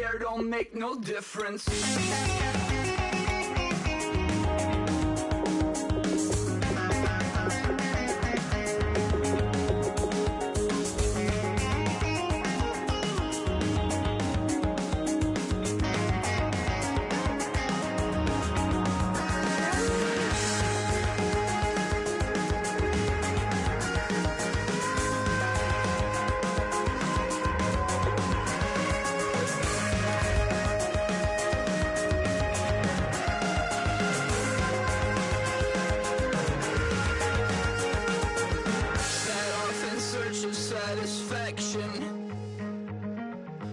care, don't make no difference.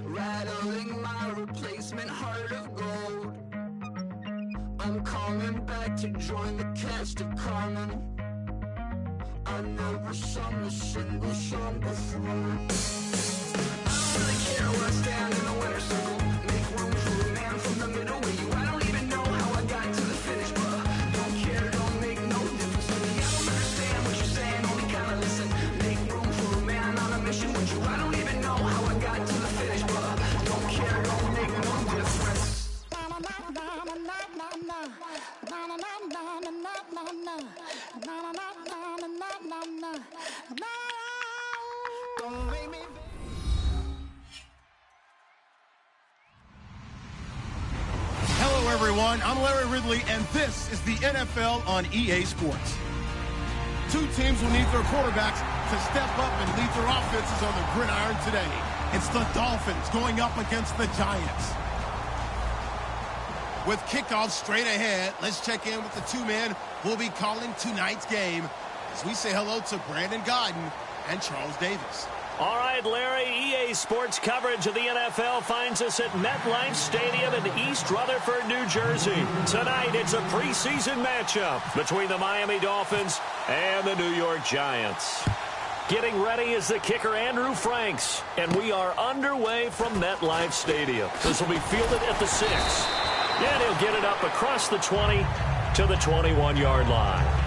Rattling my replacement heart of gold. I'm coming back to join the cast of Carmen. I never sung a single song before. I don't really care where I stand in the winner's circle. Make room for a man from the middle with you. I don't even know how I got to the finish, but don't care, don't make no difference to me. I don't understand what you're saying, only kinda listen. Make room for a man on a mission with you. I don't even know how I got to the finish, but don't care, don't make no difference. Hello, everyone. I'm Larry Ridley, and this is the NFL on EA Sports. Two teams will need their quarterbacks to step up and lead their offenses on the gridiron today. It's the Dolphins going up against the Giants. With kickoff straight ahead, let's check in with the two men who will be calling tonight's game as we say hello to Brandon Godden and Charles Davis. All right, Larry, EA Sports coverage of the NFL finds us at MetLife Stadium in East Rutherford, New Jersey. Tonight, it's a preseason matchup between the Miami Dolphins and the New York Giants. Getting ready is the kicker, Andrew Franks, and we are underway from MetLife Stadium. This will be fielded at the 6. And he'll get it up across the 20 to the 21-yard line.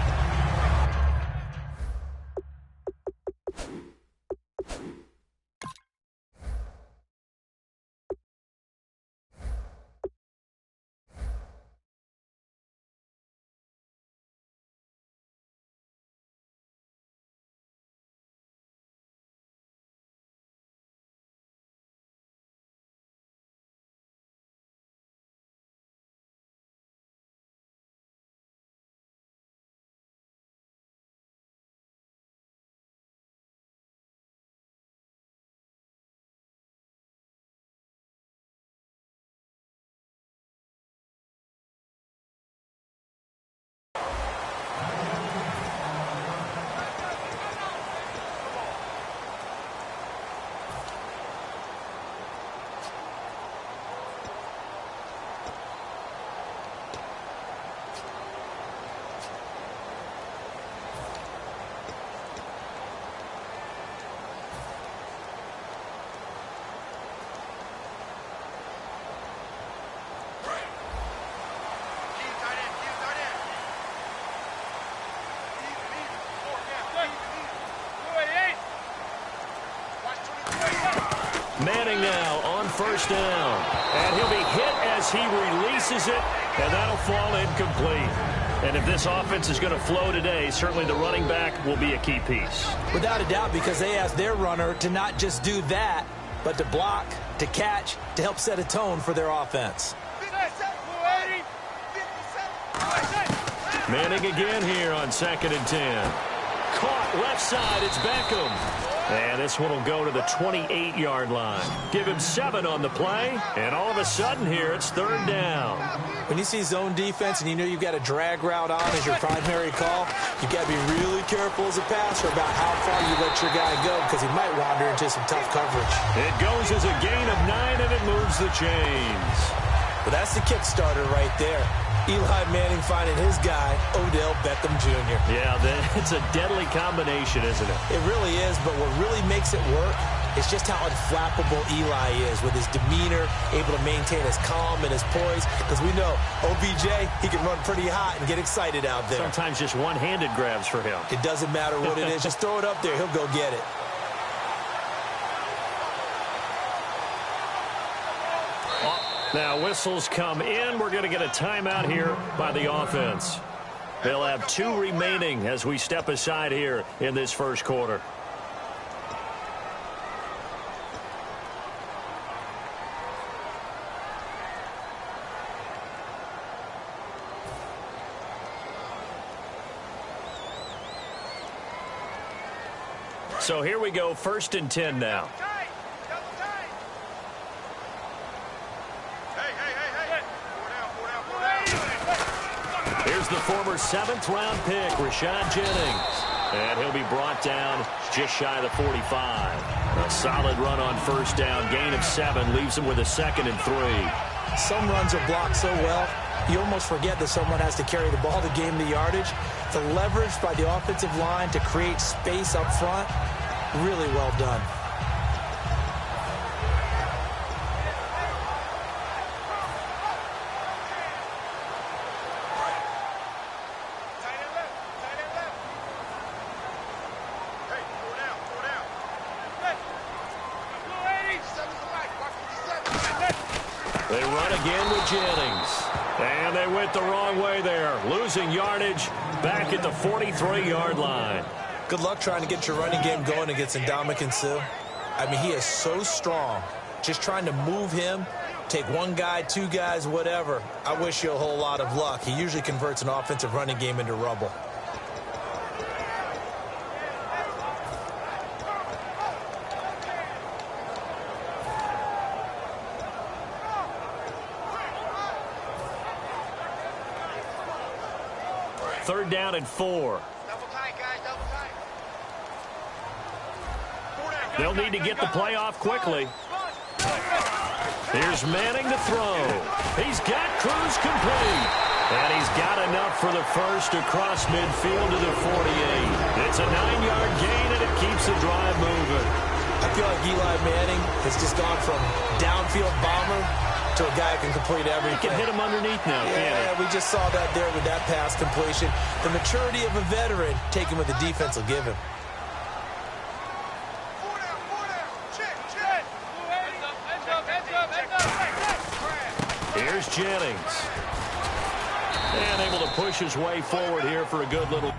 Manning now on first down. And he'll be hit as he releases it, and that'll fall incomplete. And if this offense is going to flow today, certainly the running back will be a key piece. Without a doubt, because they asked their runner to not just do that, but to block, to catch, to help set a tone for their offense. Manning again here on 2nd and 10. Caught left side, it's Beckham. And this one will go to the 28-yard line. Give him 7 on the play, and all of a sudden here it's 3rd down. When you see zone defense and you know you've got a drag route on as your primary call, you've got to be really careful as a passer about how far you let your guy go because he might wander into some tough coverage. It goes as a gain of 9, and it moves the chains. But that's the kickstarter right there. Eli Manning finding his guy, Odell Beckham Jr. Yeah, it's a deadly combination, isn't it? It really is, but what really makes it work is just how unflappable Eli is with his demeanor, able to maintain his calm and his poise. Because we know OBJ, he can run pretty hot and get excited out there. Sometimes just one-handed grabs for him. It doesn't matter what it is. Just throw it up there. He'll go get it. Now whistles come in. We're going to get a timeout here by the offense. They'll have 2 remaining as we step aside here in this first quarter. So here we go, 1st and 10 now. Here's the former 7th-round pick, Rashad Jennings. And he'll be brought down just shy of the 45. A solid run on 1st down. Gain of 7 leaves him with a 2nd and 3. Some runs are blocked so well, you almost forget that someone has to carry the ball to gain the yardage. The leverage by the offensive line to create space up front, really well done. They run again with Jennings. And they went the wrong way there. Losing yardage back at the 43-yard line. Good luck trying to get your running game going against Ndamukong Suh. I mean, he is so strong. Just trying to move him, take 1 guy, 2 guys, whatever. I wish you a whole lot of luck. He usually converts an offensive running game into rubble. Third down and 4. They'll need to get the play off quickly. Here's Manning to throw. He's got Cruz complete. And he's got enough for the first across midfield to the 48. It's a 9-yard gain, and it keeps the drive moving. I feel like Eli Manning has just gone from downfield bomber to a guy who can complete everything. He can hit him underneath now, can't he? We just saw that there with that pass completion. The maturity of a veteran taking what the defense will give him. Here's Jennings. And able to push his way forward here for a good little...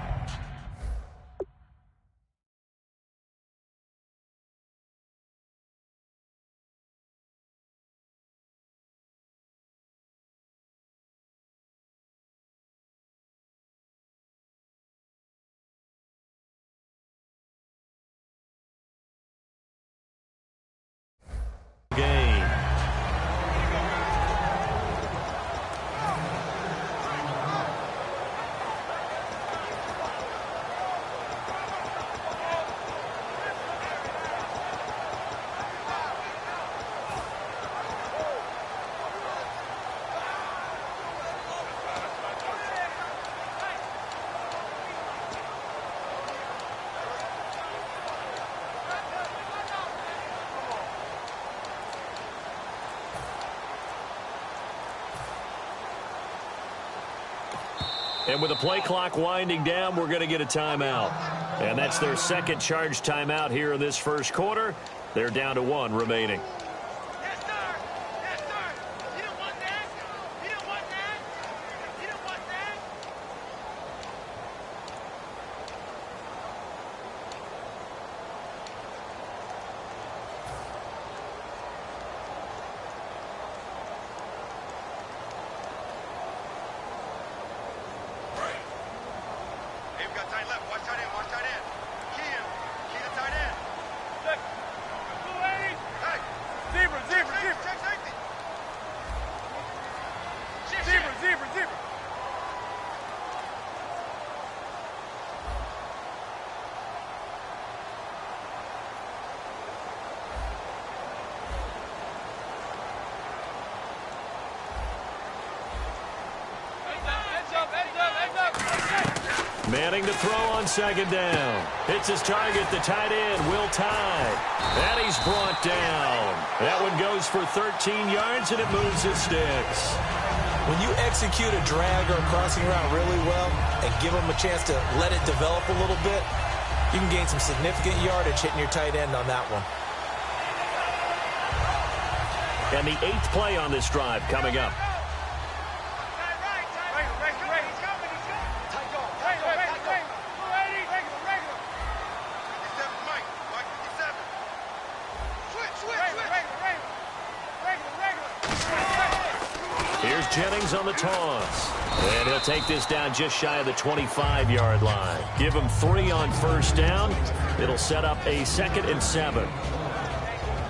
game. And with the play clock winding down, we're going to get a timeout. And that's their second charge timeout here in this first quarter. They're down to 1 remaining. Yes, sir. Yes, sir. You don't want that. You don't want that. You don't want that. Manning to throw on second down. Hits his target, the tight end, Will Tye. And he's brought down. That one goes for 13 yards, and it moves his sticks. When you execute a drag or a crossing route really well and give them a chance to let it develop a little bit, you can gain some significant yardage hitting your tight end on that one. And the 8th play on this drive coming up. Here's Jennings on the toss. And he'll take this down just shy of the 25-yard line. Give him 3 on first down. It'll set up a 2nd and 7.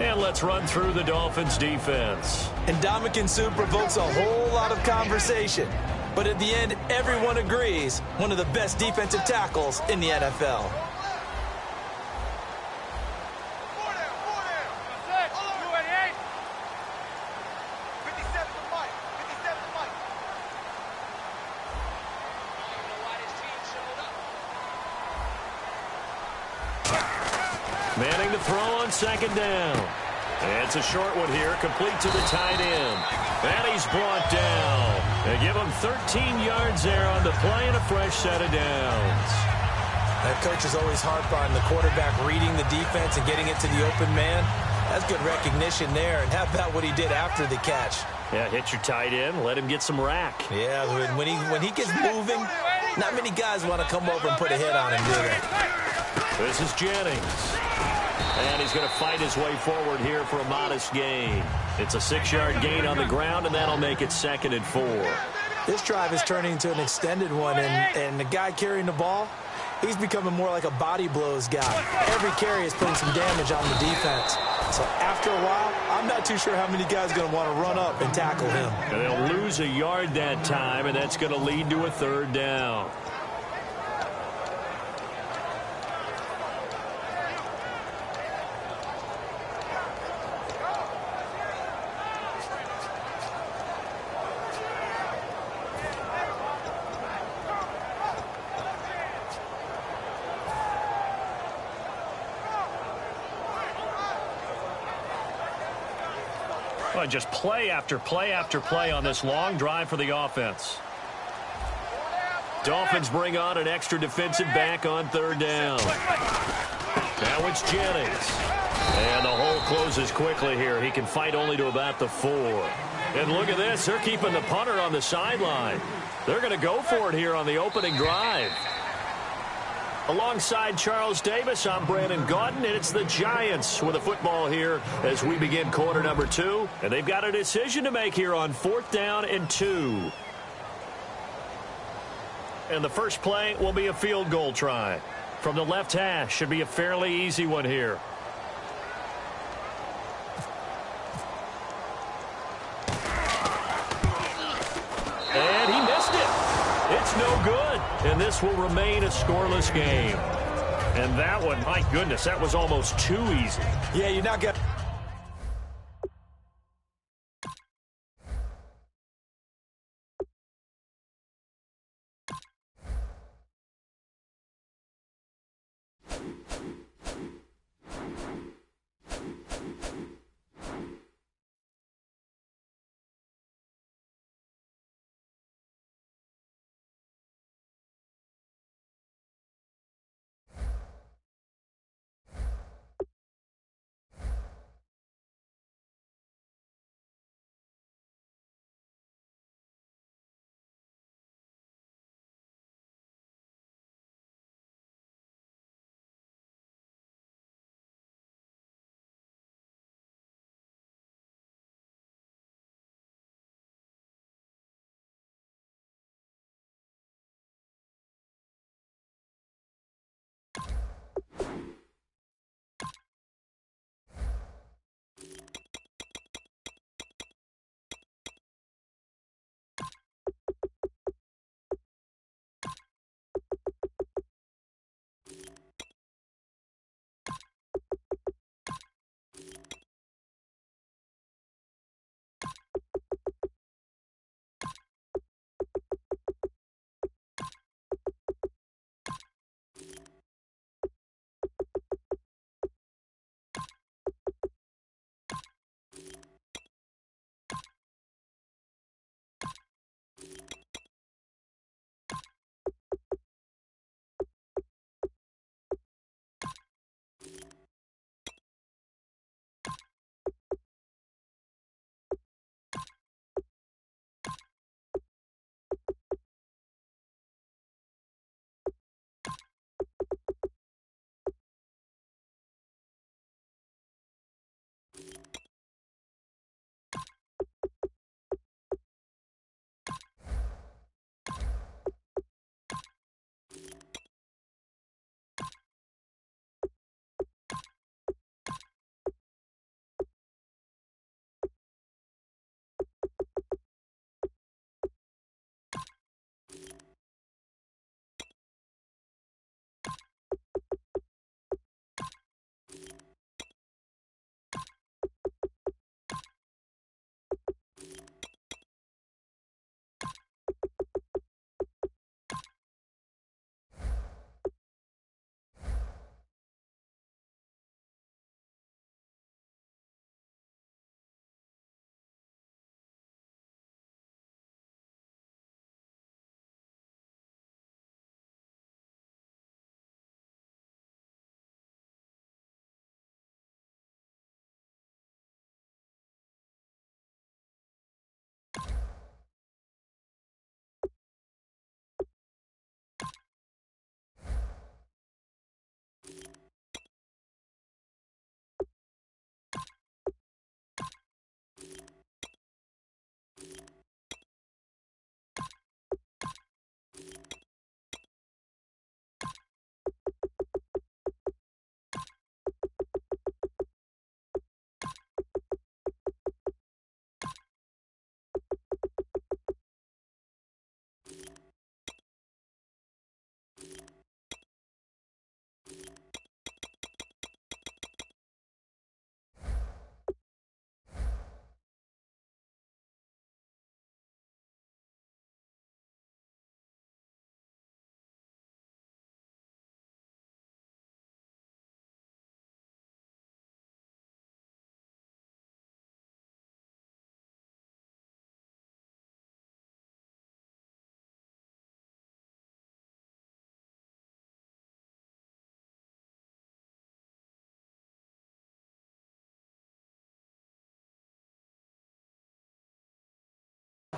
And let's run through the Dolphins' defense. And Ndamukong Suh provokes a whole lot of conversation. But at the end, everyone agrees, one of the best defensive tackles in the NFL. Manning to throw on 2nd down. It's a short one here, complete to the tight end. And he's brought down. They give him 13 yards there on the play and a fresh set of downs. That coach is always harp on the quarterback reading the defense and getting it to the open man. That's good recognition there. And how about what he did after the catch? Yeah, hit your tight end, let him get some rack. Yeah, when he gets moving, not many guys want to come over and put a hit on him, do they? This is Jennings. And he's going to fight his way forward here for a modest gain. It's a 6-yard gain on the ground, and that'll make it 2nd and 4. This drive is turning into an extended one, and the guy carrying the ball, he's becoming more like a body blows guy. Every carry is putting some damage on the defense. So after a while, I'm not too sure how many guys are going to want to run up and tackle him. And they'll lose a yard that time, and that's going to lead to a 3rd down. Well, just play after play after play on this long drive for the offense. Dolphins bring on an extra defensive back on 3rd down. Now it's Jennings. And the hole closes quickly here. He can fight only to about the 4. And look at this. They're keeping the punter on the sideline. They're going to go for it here on the opening drive. Alongside Charles Davis, I'm Brandon Gaudin, and it's the Giants with a football here as we begin quarter number 2. And they've got a decision to make here on 4th down and 2. And the first play will be a field goal try. From the left hash, should be a fairly easy one here. And he missed it. It's no good. And this will remain a scoreless game. And that one, my goodness, that was almost too easy. Yeah, you're not going to...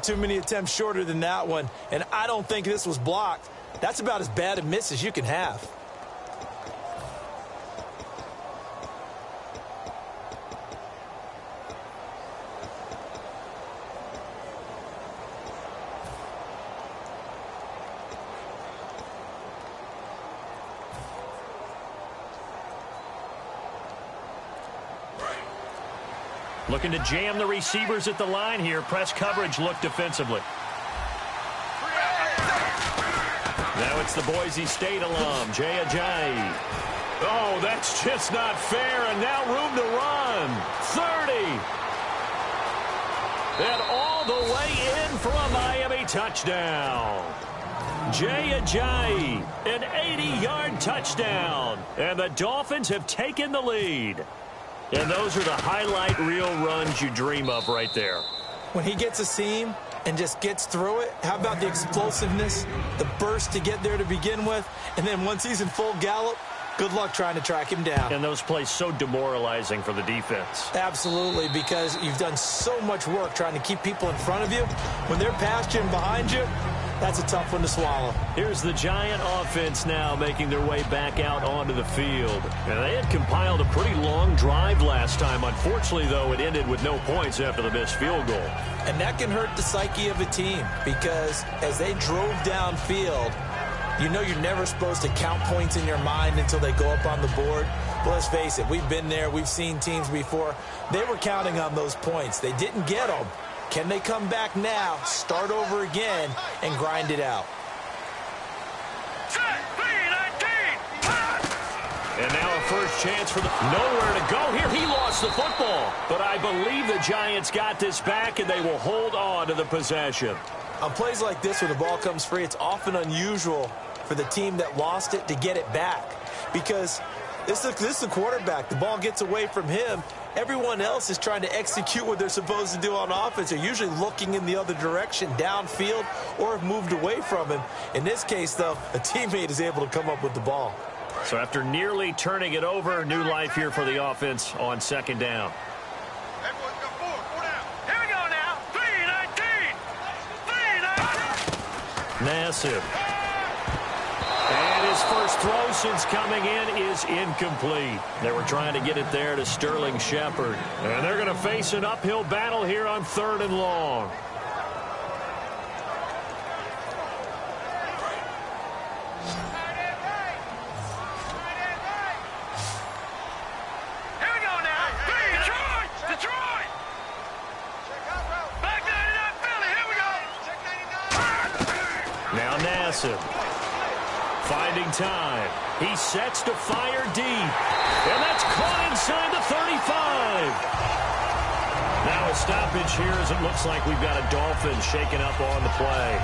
not too many attempts shorter than that one, and I don't think this was blocked. That's about as bad a miss as you can have. Looking to jam the receivers at the line here. Press coverage look defensively. Now it's the Boise State alum, Jay Ajayi. Oh, that's just not fair, and now room to run. 30. And all the way in for a Miami touchdown. Jay Ajayi, an 80-yard touchdown. And the Dolphins have taken the lead. And those are the highlight reel runs you dream of right there. When he gets a seam and just gets through it, how about the explosiveness, the burst to get there to begin with, and then once he's in full gallop, good luck trying to track him down. And those plays so demoralizing for the defense. Absolutely, because you've done so much work trying to keep people in front of you. When they're past you and behind you, that's a tough one to swallow. Here's the Giant offense now making their way back out onto the field. And they had compiled a pretty long drive last time. Unfortunately, though, it ended with no points after the missed field goal. And that can hurt the psyche of a team because as they drove downfield, you know you're never supposed to count points in your mind until they go up on the board. But let's face it, we've been there. We've seen teams before. They were counting on those points. They didn't get them. Can they come back now, start over again, and grind it out? And now a first chance for the... Nowhere to go here. He lost the football. But I believe the Giants got this back, and they will hold on to the possession. On plays like this, when the ball comes free, it's often unusual for the team that lost it to get it back. Because this is the quarterback. The ball gets away from him. Everyone else is trying to execute what they're supposed to do on offense. They're usually looking in the other direction, downfield, or have moved away from him. In this case, though, a teammate is able to come up with the ball. So after nearly turning it over, new life here for the offense on second down. Everyone's got four down. Here we go now. 3-19. 3-19. Nassib. And his first throw since coming in is incomplete. They were trying to get it there to Sterling Shepard. And they're going to face an uphill battle here on 3rd and long. Here we go now. Detroit. Back 99 Philly. Here we go. Check 99. Now Nassib. Finding time. He sets to fire deep. And that's caught inside the 35. Now a stoppage here as it looks like we've got a Dolphin shaken up on the play.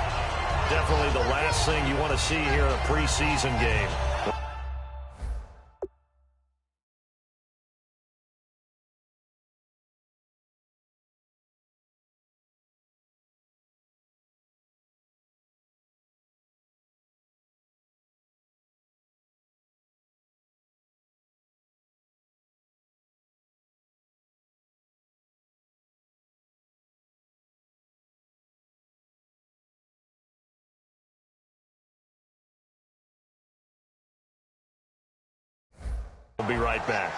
Definitely the last thing you want to see here in a preseason game. We'll be right back.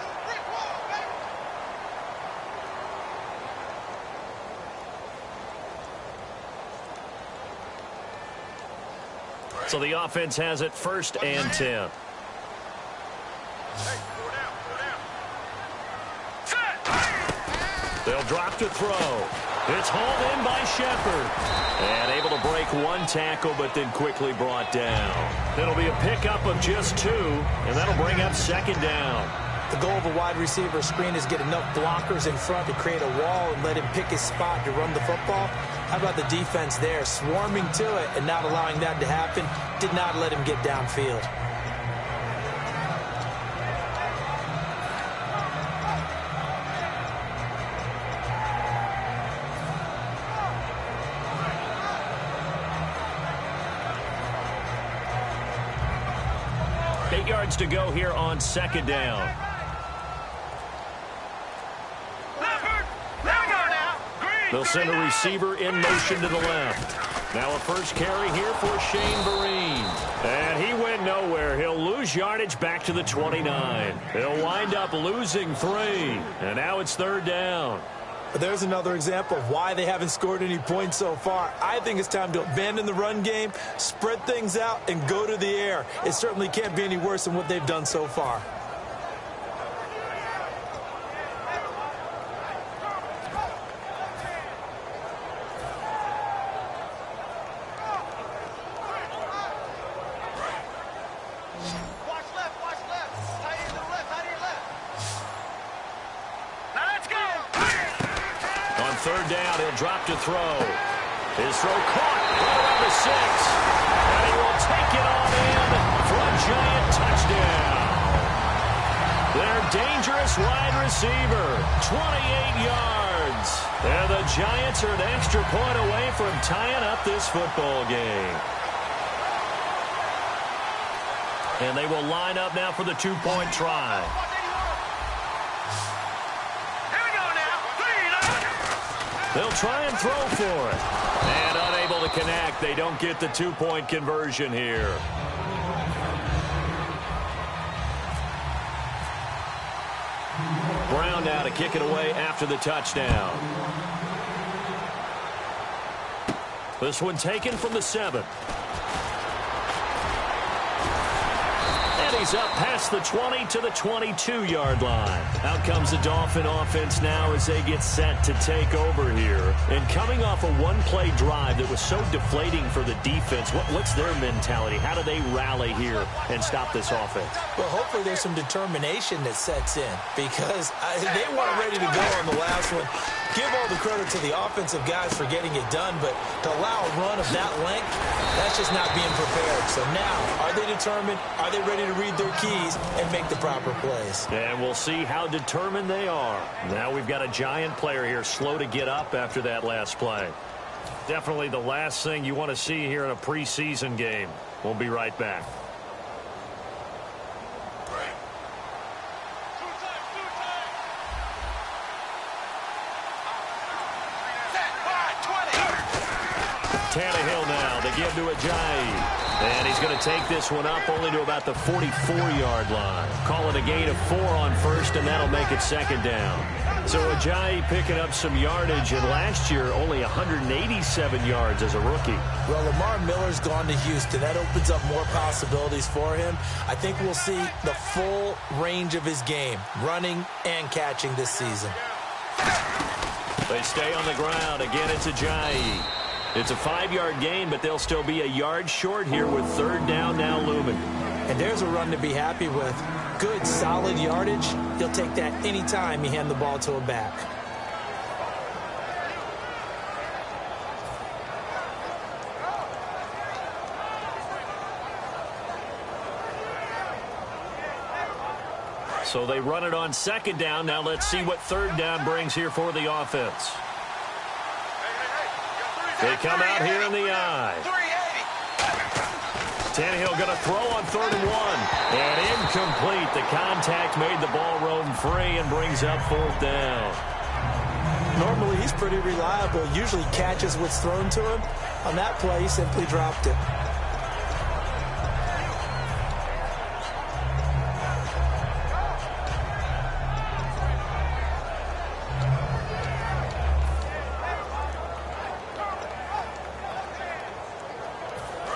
So the offense has it 1st and 10. They'll drop to throw. It's hauled in by Shepard. And able to break one tackle, but then quickly brought down. It'll be a pickup of just 2, and that'll bring up 2nd down. The goal of a wide receiver screen is get enough blockers in front to create a wall and let him pick his spot to run the football. How about the defense there, swarming to it and not allowing that to happen? Did not let him get downfield. Yards to go here on 2nd down. Leopard, there we go now. Green, They'll send a receiver in motion to the left. Now a first carry here for Shane Vereen. And he went nowhere. He'll lose yardage back to the 29. He'll wind up losing 3. And now it's third down. There's another example of why they haven't scored any points so far. I think it's time to abandon the run game, spread things out, and go to the air. It certainly can't be any worse than what they've done so far. Third down, he'll drop to throw. His throw caught right around the 6. And he will take it on in for a giant touchdown. Their dangerous wide receiver, 28 yards. And the Giants are an extra point away from tying up this football game. And they will line up now for the 2-point try. They'll try and throw for it. And unable to connect. They don't get the 2-point conversion here. Brown now to kick it away after the touchdown. This one taken from the 7. He's up past the 20 to the 22-yard line. Out comes the Dolphin offense now as they get set to take over here. And coming off a one-play drive that was so deflating for the defense, what's their mentality? How do they rally here and stop this offense? Well, hopefully there's some determination that sets in because they weren't ready to go on the last one. Give all the credit to the offensive guys for getting it done, but to allow a run of that length, that's just not being prepared. So now, are they determined? Are they ready to read their keys and make the proper plays? And we'll see how determined they are. Now we've got a Giant player here slow to get up after that last play. Definitely the last thing you want to see here in a preseason game. We'll be right back. Tannehill now, they give to Ajayi. And he's going to take this one up only to about the 44-yard line. Call it a gain of 4 on first, and that'll make it second down. So Ajayi picking up some yardage, and last year only 187 yards as a rookie. Well, Lamar Miller's gone to Houston. That opens up more possibilities for him. I think we'll see the full range of his game, running and catching this season. They stay on the ground. Again, it's Ajayi. It's a 5-yard gain, but they'll still be a yard short here with third down now looming. And there's a run to be happy with. Good, solid yardage. He'll take that any time you hand the ball to a back. So they run it on second down. Now let's see what third down brings here for the offense. They come out here in the I. Tannehill going to throw on 3rd and 1. And incomplete. The contact made the ball roam free and brings up 4th down. Normally, he's pretty reliable. Usually catches what's thrown to him. On that play, he simply dropped it.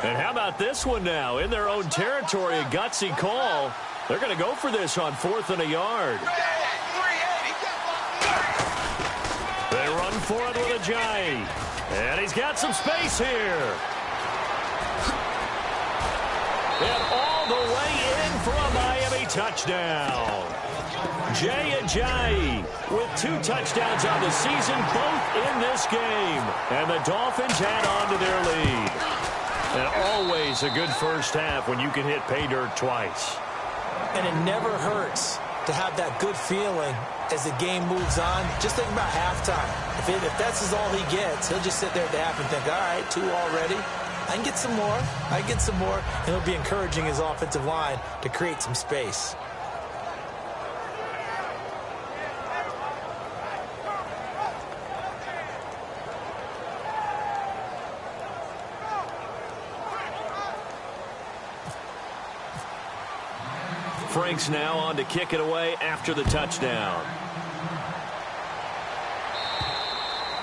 And how about this one now? In their own territory, a gutsy call. They're going to go for this on 4th and a yard. They run for it with Ajayi. And he's got some space here. And all the way in for a Miami touchdown. Jay Ajayi with 2 touchdowns on the season, both in this game. And the Dolphins add on to their lead. And always a good first half when you can hit pay dirt twice. And it never hurts to have that good feeling as the game moves on. Just think about halftime. If that's all he gets, he'll just sit there at the half and think, all right, 2 already. I can get some more. I can get some more. And he'll be encouraging his offensive line to create some space. Franks now on to kick it away after the touchdown.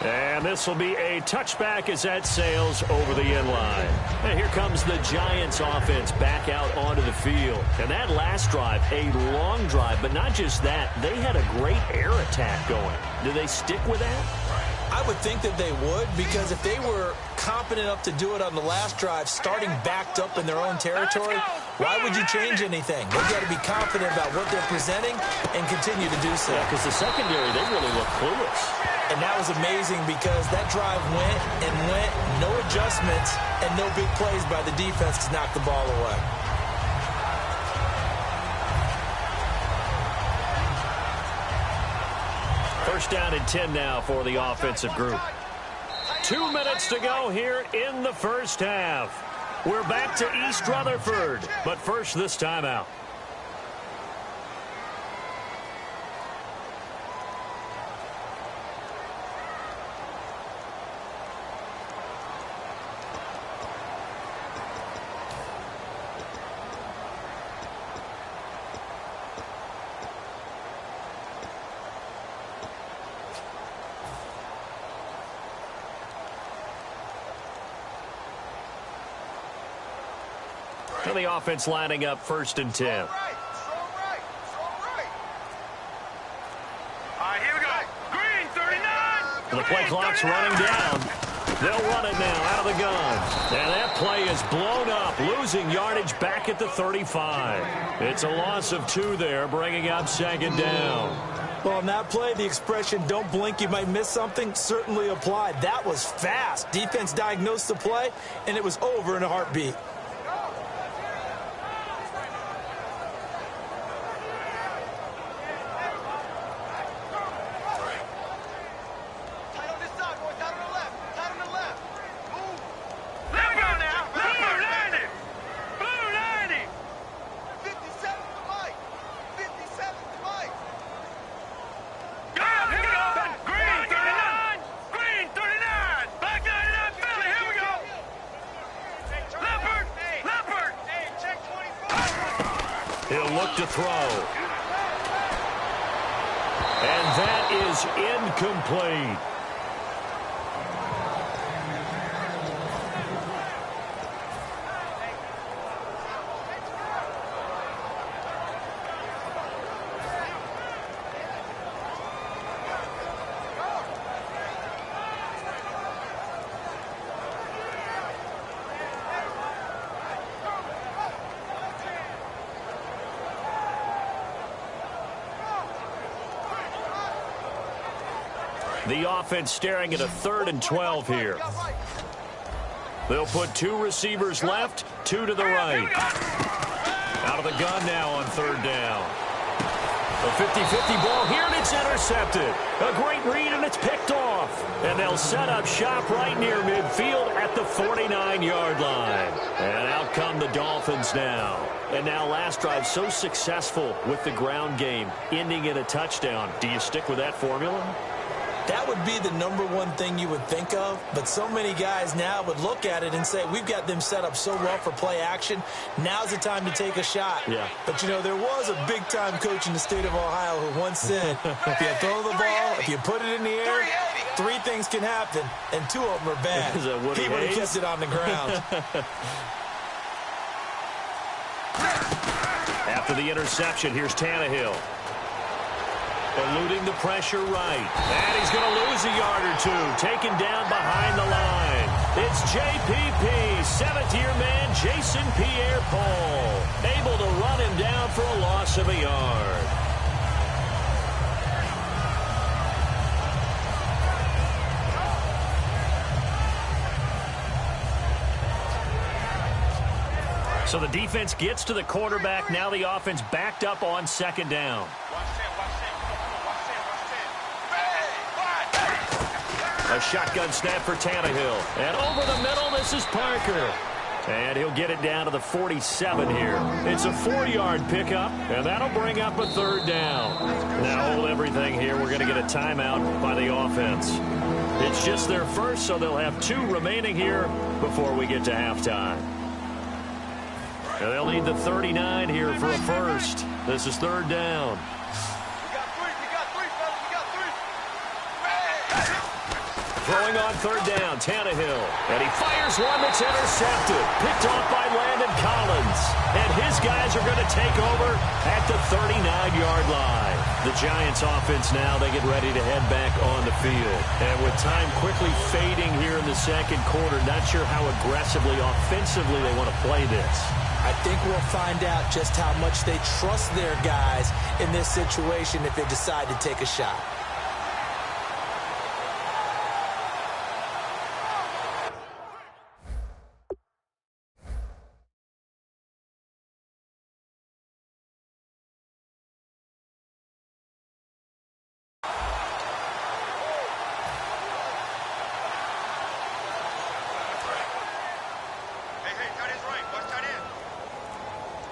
And this will be a touchback as that sails over the end line. And here comes the Giants offense back out onto the field. And that last drive, a long drive, but not just that. They had a great air attack going. Do they stick with that? I would think that they would, because if they were competent enough to do it on the last drive, starting backed up in their own territory, why would you change anything? They've got to be confident about what they're presenting and continue to do so. Yeah, because the secondary, they really look clueless. And that was amazing because that drive went and went, no adjustments, and no big plays by the defense to knock the ball away. First down and 10 now for the offensive group. 2 minutes to go here in the first half. We're back to East Rutherford, but first this timeout. The offense lining up first and 10. All right, here we go. Green, 39. The play clock's running down. They'll run it now out of the gun. And that play is blown up, losing yardage back at the 35. It's a loss of 2 there, bringing up second down. Well, on that play, the expression, don't blink, you might miss something, certainly applied. That was fast. Defense diagnosed the play, and it was over in a heartbeat. To throw. And that is incomplete. The offense staring at a 3rd and 12 here. They'll put 2 receivers left, 2 to the right. Out of the gun now on 3rd down. A 50-50 ball here, and it's intercepted. A great read, and it's picked off. And they'll set up shop right near midfield at the 49-yard line. And out come the Dolphins now. And now last drive so successful with the ground game, ending in a touchdown. Do you stick with that formula? That would be the #1 thing you would think of, but so many guys now would look at it and say, we've got them set up so well for play action. Now's the time to take a shot. Yeah. But, you know, there was a big-time coach in the state of Ohio who once said, if you throw the ball, if you put it in the air, 3 things can happen, and 2 of them are bad. He would have kept it on the ground. After the interception, here's Tannehill. Eluding the pressure right. And he's going to lose a yard or 2. Taken down behind the line. It's JPP, 7th-year man, Jason Pierre-Paul. Able to run him down for a loss of a yard. So the defense gets to the quarterback. Now the offense backed up on 2nd down. A shotgun snap for Tannehill. And over the middle, this is Parker. And he'll get it down to the 47 here. It's a 4-yard pickup, and that'll bring up a 3rd down. Now hold everything here. We're going to get a timeout by the offense. It's just their first, so they'll have 2 remaining here before we get to halftime. And they'll need the 39 here for a first. This is third down. Throwing on third down, Tannehill. And he fires one that's intercepted. Picked off by Landon Collins. And his guys are going to take over at the 39-yard line. The Giants offense now, they get ready to head back on the field. And with time quickly fading here in the second quarter, not sure how aggressively, offensively they want to play this. I think we'll find out just how much they trust their guys in this situation if they decide to take a shot.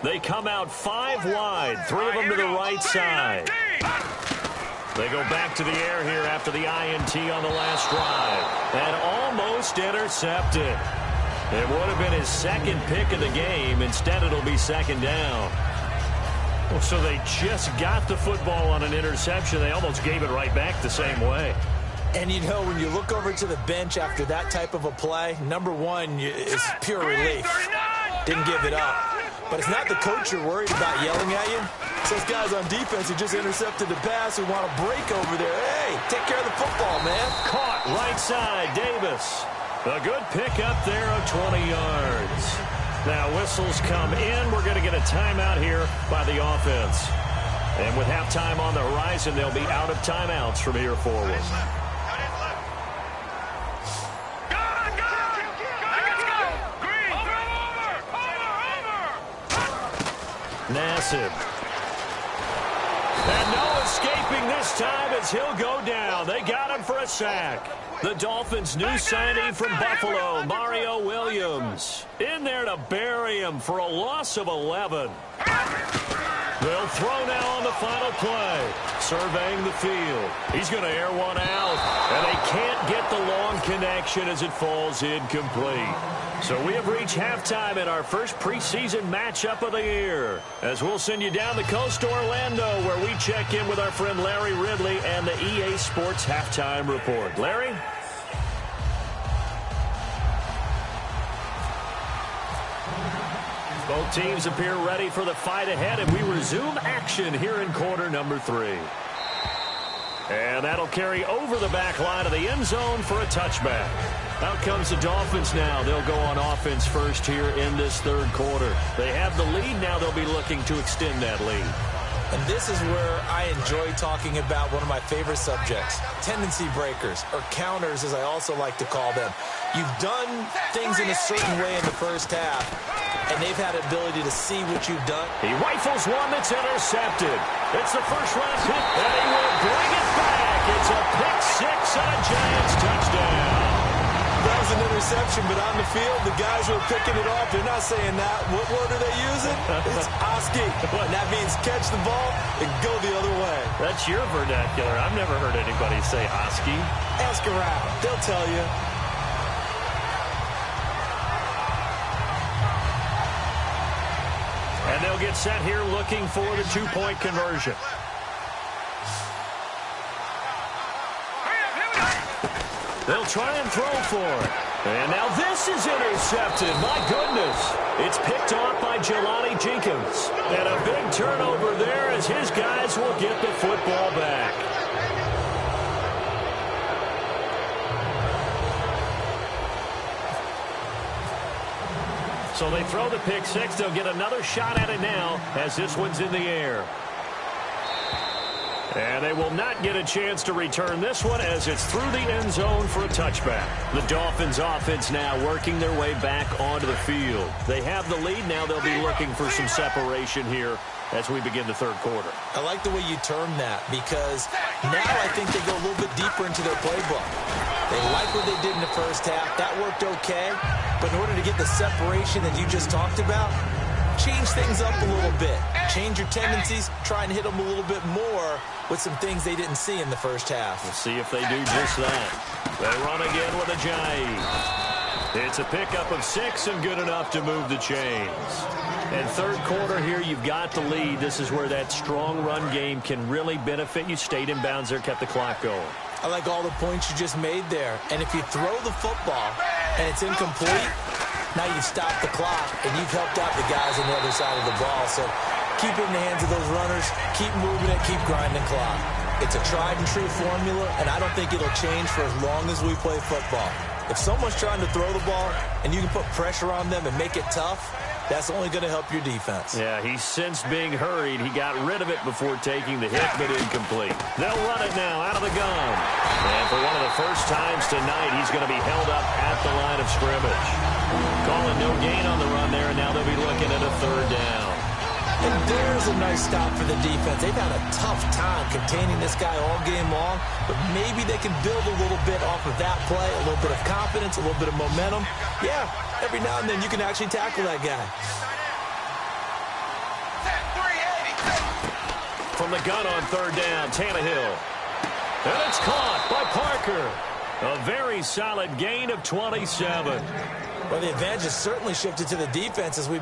They come out 5 wide, 3 of them to the right side. They go back to the air here after the INT on the last drive. And almost intercepted. It would have been his second pick of the game. Instead, it'll be second down. So they just got the football on an interception. They almost gave it right back the same way. And, you know, when you look over to the bench after that type of a play, number one is pure relief. Didn't give it up. But it's not the coach you're worried about yelling at you. It's those guys on defense who just intercepted the pass who want to break over there. Hey, take care of the football, man. Caught right side, Davis. A good pick up there of 20 yards. Now whistles come in. We're going to get a timeout here by the offense. And with halftime on the horizon, they'll be out of timeouts from here forward. Nassib. And no escaping this time as he'll go down. They got him for a sack. The Dolphins' new signing from Buffalo, Mario Williams. In there to bury him for a loss of 11. They'll throw now on the final play. Surveying the field. He's going to air one out. And they can't get the long connection as it falls incomplete. So we have reached halftime in our first preseason matchup of the year. As we'll send you down the coast to Orlando, where we check in with our friend Larry Ridley and the EA Sports Halftime Report. Larry? Both teams appear ready for the fight ahead, and we resume action here in quarter number 3. And that'll carry over the back line of the end zone for a touchback. Out comes the Dolphins now. They'll go on offense first here in this third quarter. They have the lead. Now they'll be looking to extend that lead. And this is where I enjoy talking about one of my favorite subjects, tendency breakers, or counters as I also like to call them. You've done things in a certain way in the first half, and they've had the ability to see what you've done. He rifles one that's intercepted. It's the first round pick, and he will bring it back. It's a pick 6 and a Giants touchdown. That was an interception, but on the field, the guys who are picking it off, they're not saying that. What word are they using? It's Oski. And that means catch the ball and go the other way. That's your vernacular. I've never heard anybody say Oski. Ask around. They'll tell you. And they'll get set here looking for the two-point conversion. They'll try and throw for it. And now this is intercepted. My goodness. It's picked off by Jelani Jenkins. And a big turnover there as his guys will get the football back. So they throw the pick 6. They'll get another shot at it now as this one's in the air. And they will not get a chance to return this one as it's through the end zone for a touchback. The Dolphins offense now working their way back onto the field. They have the lead. Now they'll be looking for some separation here as we begin the third quarter. I like the way you term that because now I think they go a little bit deeper into their playbook. They like what they did in the first half. That worked okay. But in order to get the separation that you just talked about, change things up a little bit. Change your tendencies. Try and hit them a little bit more with some things they didn't see in the first half. We'll see if they do just that. They run again with Ajayi. It's a pickup of 6 and good enough to move the chains. And third quarter here, you've got the lead. This is where that strong run game can really benefit you. Stayed in bounds there, kept the clock going. I like all the points you just made there. And if you throw the football and it's incomplete, now you've stopped the clock and you've helped out the guys on the other side of the ball. So keep it in the hands of those runners, keep moving it, keep grinding clock. It's a tried and true formula, and I don't think it'll change for as long as we play football. If someone's trying to throw the ball and you can put pressure on them and make it tough, that's only going to help your defense. Yeah, he sensed being hurried. He got rid of it before taking the hit, but incomplete. They'll run it now out of the gun. And for one of the first times tonight, he's going to be held up at the line of scrimmage. Calling no gain on the run there, and now they'll be looking at a third down. And there's a nice stop for the defense. They've had a tough time containing this guy all game long, but maybe they can build a little bit off of that play, a little bit of confidence, a little bit of momentum. Yeah, every now and then you can actually tackle that guy. From the gun on third down, Tannehill. And it's caught by Parker. A very solid gain of 27. Well, the advantage has certainly shifted to the defense as we